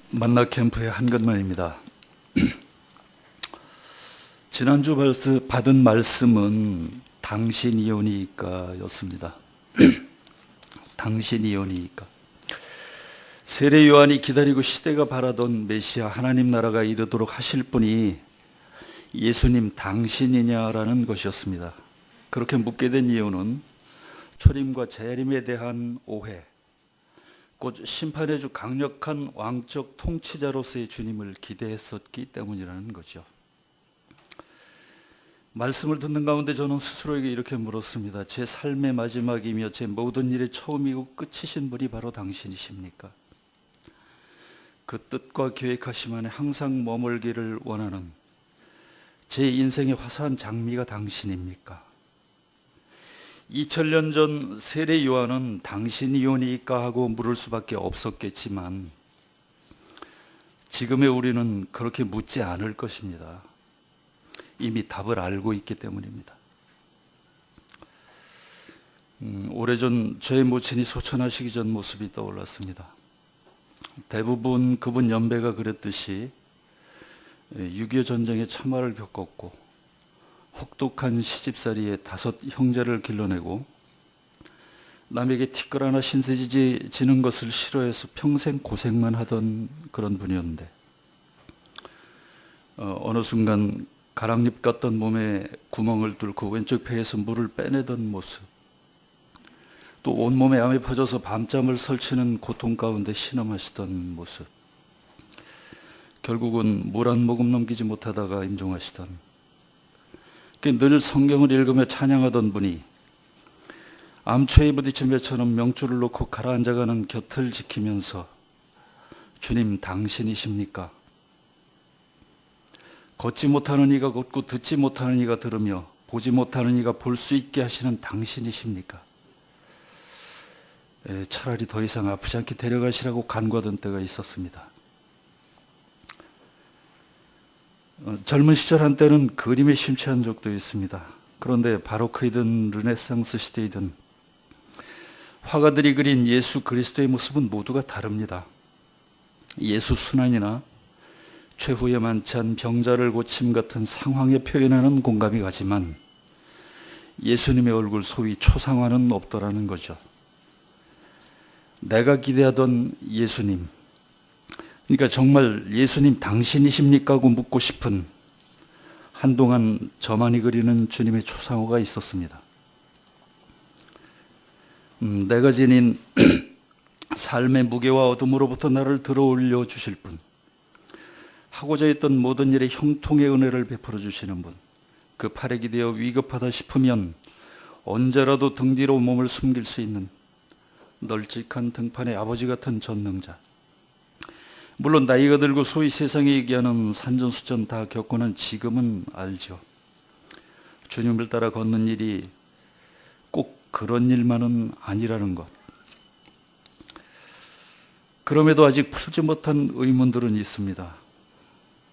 만나 캠프의 한건만입니다. 지난주 받은 말씀은 당신이오니까 였습니다. 당신이오니까. 세례 요한이 기다리고 시대가 바라던 메시아 하나님 나라가 이르도록 하실 분이 예수님 당신이냐라는 것이었습니다. 그렇게 묻게 된 이유는 초림과 재림에 대한 오해, 곧 심판의 주 강력한 왕적 통치자로서의 주님을 기대했었기 때문이라는 거죠. 말씀을 듣는 가운데 저는 스스로에게 이렇게 물었습니다. 제 삶의 마지막이며 제 모든 일의 처음이고 끝이신 분이 바로 당신이십니까? 그 뜻과 계획하심 안에 항상 머물기를 원하는 제 인생의 화사한 장미가 당신입니까? 2000년 전 세례 요한은 당신이오니까 하고 물을 수밖에 없었겠지만 지금의 우리는 그렇게 묻지 않을 것입니다. 이미 답을 알고 있기 때문입니다. 오래전 저의 모친이 소천하시기 전 모습이 떠올랐습니다. 대부분 그분 연배가 그랬듯이 6.25 전쟁의 참화를 겪었고 혹독한 시집살이에 5 형제를 길러내고 남에게 티끌 하나 신세지는 것을 싫어해서 평생 고생만 하던 그런 분이었는데 어느 순간 가랑잎 같던 몸에 구멍을 뚫고 왼쪽 폐에서 물을 빼내던 모습, 또 온몸에 암이 퍼져서 밤잠을 설치는 고통 가운데 신음하시던 모습, 결국은 물 한 모금 넘기지 못하다가 임종하시던, 늘 성경을 읽으며 찬양하던 분이 암초에 부딪힌 배처럼 명줄을 놓고 가라앉아가는 곁을 지키면서 주님 당신이십니까? 걷지 못하는 이가 걷고 듣지 못하는 이가 들으며 보지 못하는 이가 볼 수 있게 하시는 당신이십니까? 차라리 더 이상 아프지 않게 데려가시라고 간구하던 때가 있었습니다. 젊은 시절 한때는 그림에 심취한 적도 있습니다. 그런데 바로크이든 르네상스 시대이든 화가들이 그린 예수 그리스도의 모습은 모두가 다릅니다. 예수 순환이나 최후에 많지 않은 병자를 고침 같은 상황에 표현하는 공감이 가지만 예수님의 얼굴 소위 초상화는 없더라는 거죠. 내가 기대하던 예수님, 그러니까 정말 예수님 당신이십니까? 하고 묻고 싶은 한동안 저만이 그리는 주님의 초상화가 있었습니다. 내가 지닌 삶의 무게와 어둠으로부터 나를 들어올려 주실 분, 하고자 했던 모든 일에 형통의 은혜를 베풀어 주시는 분, 그 팔에 기대어 위급하다 싶으면 언제라도 등 뒤로 몸을 숨길 수 있는 널찍한 등판의 아버지 같은 전능자, 물론 나이가 들고 소위 세상에 얘기하는 산전수전 다 겪고 난 지금은 알죠. 주님을 따라 걷는 일이 꼭 그런 일만은 아니라는 것. 그럼에도 아직 풀지 못한 의문들은 있습니다.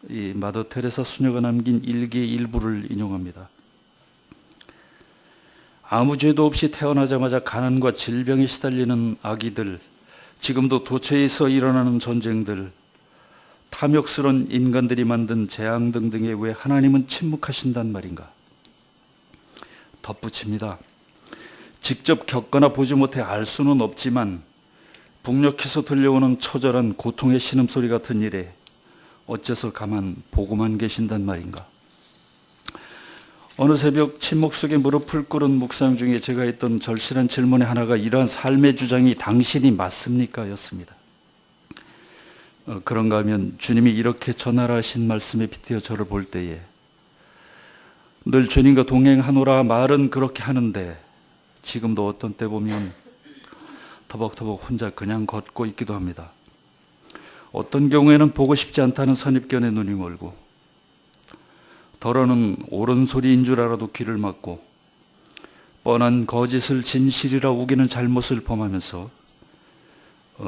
이 마더 테레사 수녀가 남긴 일기의 일부를 인용합니다. 아무 죄도 없이 태어나자마자 가난과 질병에 시달리는 아기들, 지금도 도처에서 일어나는 전쟁들, 탐욕스러운 인간들이 만든 재앙 등등에 왜 하나님은 침묵하신단 말인가? 덧붙입니다. 직접 겪거나 보지 못해 알 수는 없지만 북녘에서 들려오는 처절한 고통의 신음소리 같은 일에 어째서 가만 보고만 계신단 말인가? 어느 새벽 침묵 속에 무릎을 꿇은 묵상 중에 제가 했던 절실한 질문의 하나가 이러한 삶의 주장이 당신이 맞습니까? 였습니다. 그런가 하면 주님이 이렇게 전하라신 말씀에 빗대어 저를 볼 때에 늘 주님과 동행하노라 말은 그렇게 하는데 지금도 어떤 때 보면 터벅터벅 혼자 그냥 걷고 있기도 합니다. 어떤 경우에는 보고 싶지 않다는 선입견에 눈이 멀고, 더러는 옳은 소리인 줄 알아도 귀를 막고, 뻔한 거짓을 진실이라 우기는 잘못을 범하면서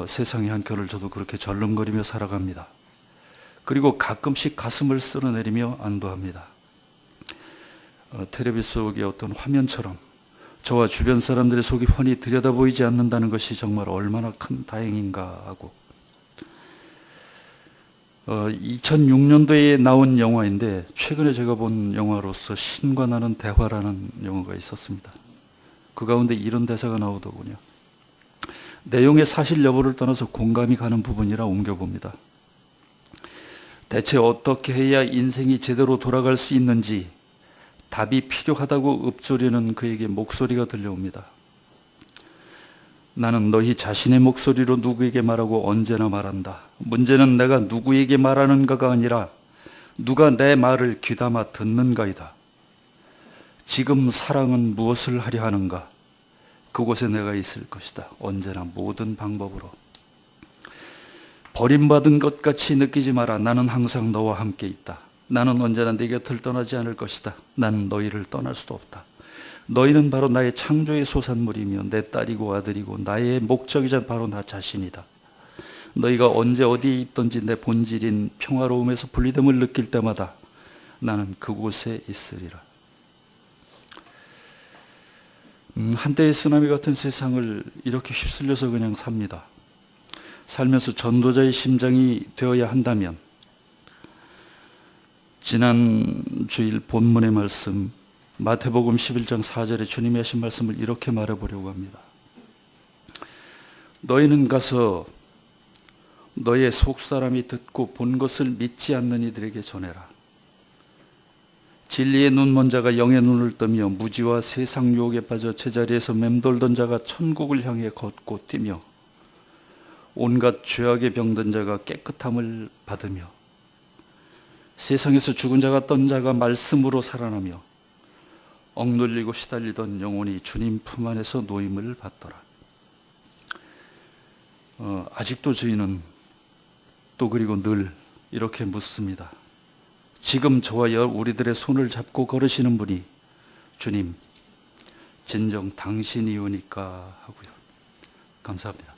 세상의 한켠을 저도 그렇게 절름거리며 살아갑니다. 그리고 가끔씩 가슴을 쓸어내리며 안도합니다. 텔레비 속의 어떤 화면처럼 저와 주변 사람들의 속이 훤히 들여다보이지 않는다는 것이 정말 얼마나 큰 다행인가 하고, 2006년도에 나온 영화인데 최근에 제가 본 영화로서 신과 나는 대화라는 영화가 있었습니다. 그 가운데 이런 대사가 나오더군요. 내용의 사실 여부를 떠나서 공감이 가는 부분이라 옮겨봅니다. 대체 어떻게 해야 인생이 제대로 돌아갈 수 있는지 답이 필요하다고 읊조리는 그에게 목소리가 들려옵니다. 나는 너희 자신의 목소리로 누구에게 말하고 언제나 말한다. 문제는 내가 누구에게 말하는가가 아니라 누가 내 말을 귀담아 듣는가이다. 지금 사랑은 무엇을 하려 하는가? 그곳에 내가 있을 것이다. 언제나 모든 방법으로. 버림받은 것 같이 느끼지 마라. 나는 항상 너와 함께 있다. 나는 언제나 네 곁을 떠나지 않을 것이다. 나는 너희를 떠날 수도 없다. 너희는 바로 나의 창조의 소산물이며 내 딸이고 아들이고 나의 목적이자 바로 나 자신이다. 너희가 언제 어디에 있든지 내 본질인 평화로움에서 분리됨을 느낄 때마다 나는 그곳에 있으리라. 한때의 쓰나미 같은 세상을 이렇게 휩쓸려서 그냥 삽니다. 살면서 전도자의 심장이 되어야 한다면 지난 주일 본문의 말씀 마태복음 11장 4절에 주님이 하신 말씀을 이렇게 말해보려고 합니다. 너희는 가서 너의 속사람이 듣고 본 것을 믿지 않는 이들에게 전해라. 진리의 눈 먼 자가 영의 눈을 뜨며 무지와 세상 유혹에 빠져 제자리에서 맴돌던 자가 천국을 향해 걷고 뛰며 온갖 죄악에 병든 자가 깨끗함을 받으며 세상에서 죽은 자가 떤 자가 말씀으로 살아나며 억눌리고 시달리던 영혼이 주님 품 안에서 노임을 받더라. 아직도 저희는 또 그리고 늘 이렇게 묻습니다. 지금 저와 우리들의 손을 잡고 걸으시는 분이 주님, 진정 당신이오니까 하고요. 감사합니다.